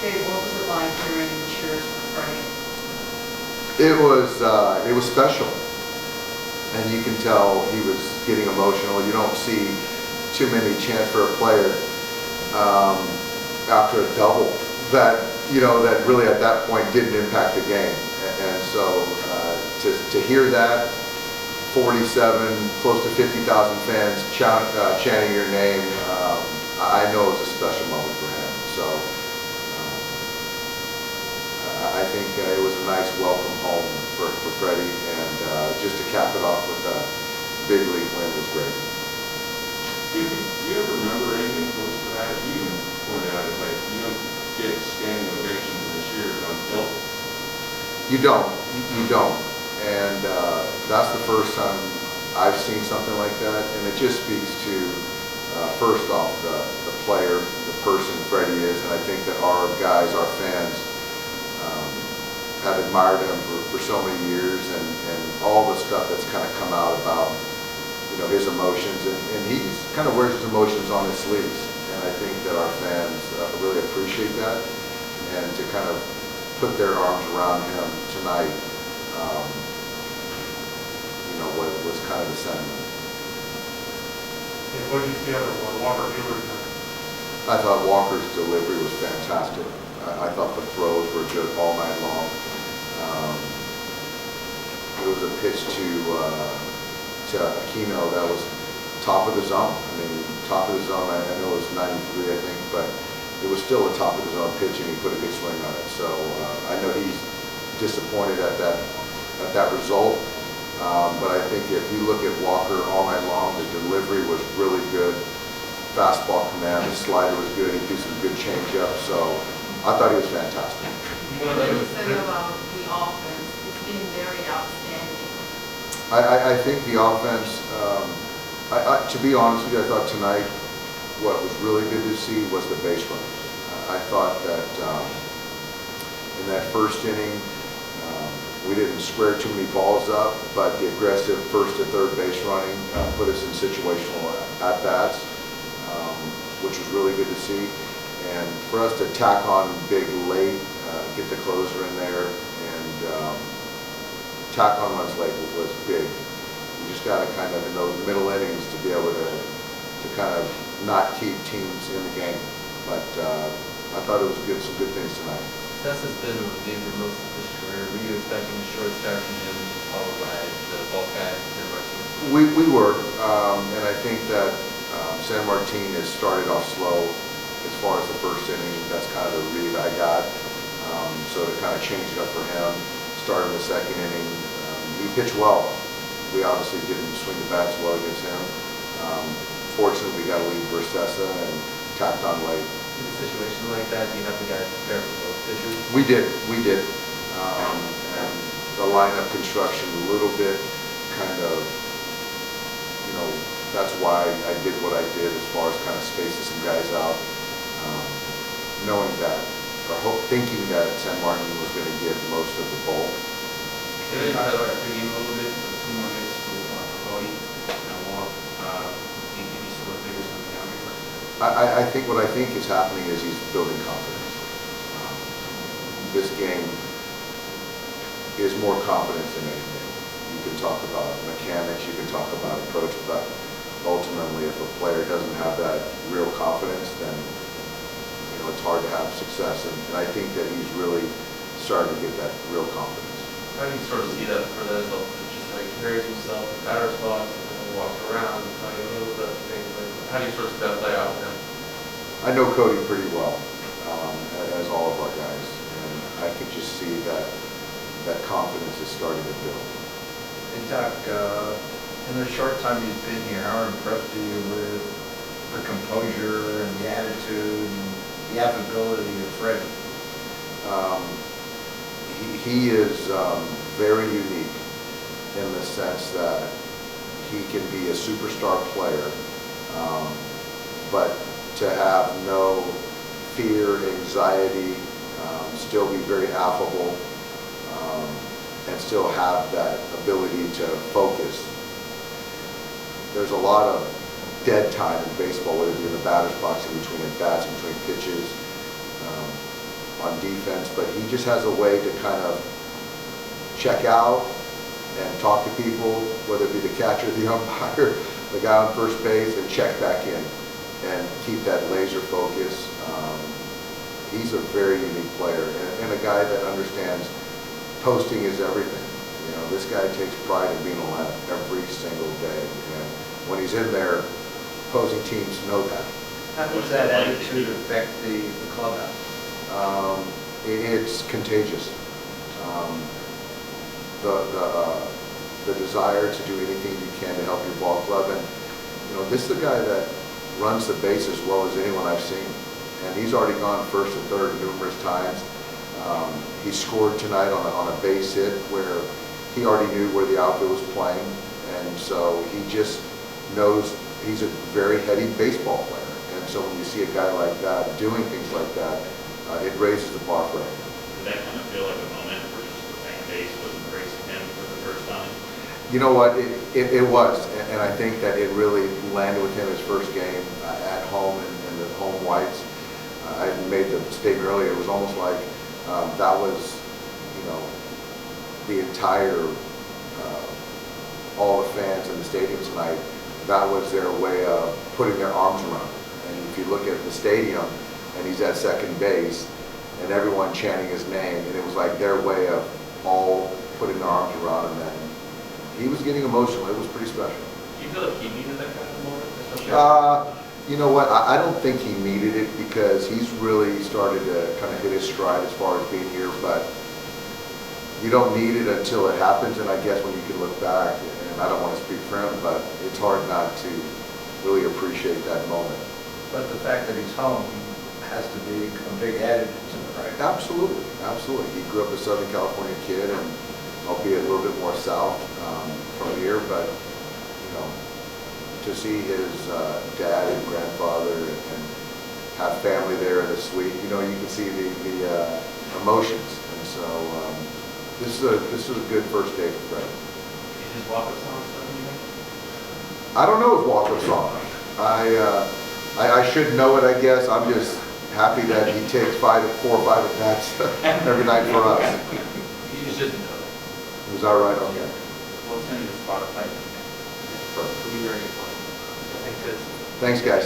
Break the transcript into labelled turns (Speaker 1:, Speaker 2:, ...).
Speaker 1: Dave, what was it like hearing the cheers for Freddie?
Speaker 2: It was special, and you can tell he was getting emotional. You don't see too many chants for a player after a double that that really at that point didn't impact the game, and so to hear that 47, close to 50,000 fans chanting your name, I know it was a special moment for him. So I think it was a nice welcome home for Freddie, and just to cap it off with a big league win was great.
Speaker 3: Do you ever remember anything close to that? You even pointed out, it's like you don't get standing ovations and cheers on doubles.
Speaker 2: You don't. And that's the first time I've seen something like that, and it just speaks to, first off, the player, the person Freddie is, and I think that our guys, our fans, have admired him for so many years, and all the stuff that's kind of come out about his emotions, and he's kind of wears his emotions on his sleeves, and I think that our fans really appreciate that, and to kind of put their arms around him tonight was kind of the sentiment.
Speaker 4: Yeah, what did you see out of Walker Buehler?
Speaker 2: I thought Walker's delivery was fantastic. I thought the throws were good all night long. There was a pitch to Aquino that was top of the zone. I mean, top of the zone. I know it was 93, I think, but it was still a top of the zone pitch, and he put a good swing on it. So I know he's disappointed at that result. But I think if you look at Walker all night long, the delivery was really good. Fastball command, the slider was good. He threw some good changeup. So I thought he was fantastic.
Speaker 1: What do you say about the offense? It's been very outstanding.
Speaker 2: I think the offense, to be honest with you, I thought tonight what was really good to see was the base runners. I thought that in that first inning, we didn't square too many balls up, but the aggressive first to third base running put us in situational at-bats, which was really good to see. And for us to tack on big late, get the closer in there, and tack on runs late was big. You just got to kind of, in those middle innings, to be able to kind of not keep teams in the game. But I thought it was some good things tonight.
Speaker 5: Seth has been a reliever most of his career. Were you expecting a short start from him, followed by the bulk guy, San Martin?
Speaker 2: We were, and I think that San Martin has started off slow as far as the first inning. That's kind of the read I got. So to kind of change it up for him, start in the second inning, he pitched well. We obviously didn't swing the bats well against him. Fortunately, we got a lead for Sessa and tapped on late.
Speaker 5: In a situation like that, do you have the guys prepare for both pitchers?
Speaker 2: We did. And the lineup construction a little bit kind of, that's why I did what I did as far as kind of spacing some guys out, knowing that, or thinking that San Martin was going to get most of the bulk.
Speaker 6: Can you talk about your game a little bit? 2 more minutes for Cody.
Speaker 2: I think what I think is happening is he's building confidence. This game is more confidence than anything. You can talk about mechanics, you can talk about approach, but ultimately, if a player doesn't have that real confidence, then it's hard to have success. And I think that he's really starting to get that real confidence.
Speaker 5: How do you sort of see that for the results? It's just like he carries himself in batter's box and walks around and kind of knows that thing. How do you sort of see that play out with him?
Speaker 2: I know Cody pretty well, as all of our guys, and I can just see that confidence is starting to build.
Speaker 7: And Doc, in the short time he's been here, how impressed are you with the composure and the attitude and the affability of Freddie?
Speaker 2: He is very unique in the sense that he can be a superstar player, but to have no fear, anxiety, still be very affable, and still have that ability to focus. There's a lot of dead time in baseball, whether it be in the batter's box, in between at bats, in between pitches. on defense, but he just has a way to kind of check out and talk to people, whether it be the catcher, the umpire, the guy on first base, and check back in and keep that laser focus. He's a very unique player and a guy that understands posting is everything. You know, this guy takes pride in being alive every single day, and when he's in there, opposing teams know that.
Speaker 7: How does that attitude affect the clubhouse?
Speaker 2: It's contagious. The desire to do anything you can to help your ball club, and you know, this is a guy that runs the base as well as anyone I've seen, and he's already gone first and third numerous times. He scored tonight on a base hit where he already knew where the outfield was playing, and so he just knows he's a very heady baseball player. And so when you see a guy like that doing things like that, it raises the bar for him.
Speaker 8: Did that kind of feel like a moment where the fan base was embracing him for the first time?
Speaker 2: You know what, it was, and I think that it really landed with him his first game at home in the home whites. I made the statement earlier, it was almost like that was, you know, the entire, all the fans in the stadium tonight, that was their way of putting their arms around him. And if you look at the stadium, and he's at second base, and everyone chanting his name, and it was like their way of all putting their arms around him, and he was getting emotional. It was pretty special.
Speaker 5: Do you feel like he needed that kind of moment? Especially
Speaker 2: You know what, I don't think he needed it because he's really started to kind of hit his stride as far as being here, but you don't need it until it happens, and I guess when you can look back, and I don't want to speak for him, but it's hard not to really appreciate that moment.
Speaker 7: But the fact that he's home has to be a big additive to it, right?
Speaker 2: Absolutely, absolutely. He grew up a Southern California kid, and albeit a little bit more south from here, but you know, to see his dad and grandfather and have family there in the suite, you know, you can see the emotions, and so this is a good first day for Freddie.
Speaker 6: Is his walk-up song something you make?
Speaker 2: I don't know his walk-up song. I should know it, I guess. I'm just happy that he takes 4 or 5 at-bats every night for us.
Speaker 6: You should know.
Speaker 2: Was that right? Okay.
Speaker 6: We'll send you the Spotify.
Speaker 2: Perfect.
Speaker 5: It'll be very fun.
Speaker 6: Thanks,
Speaker 2: Thanks, guys.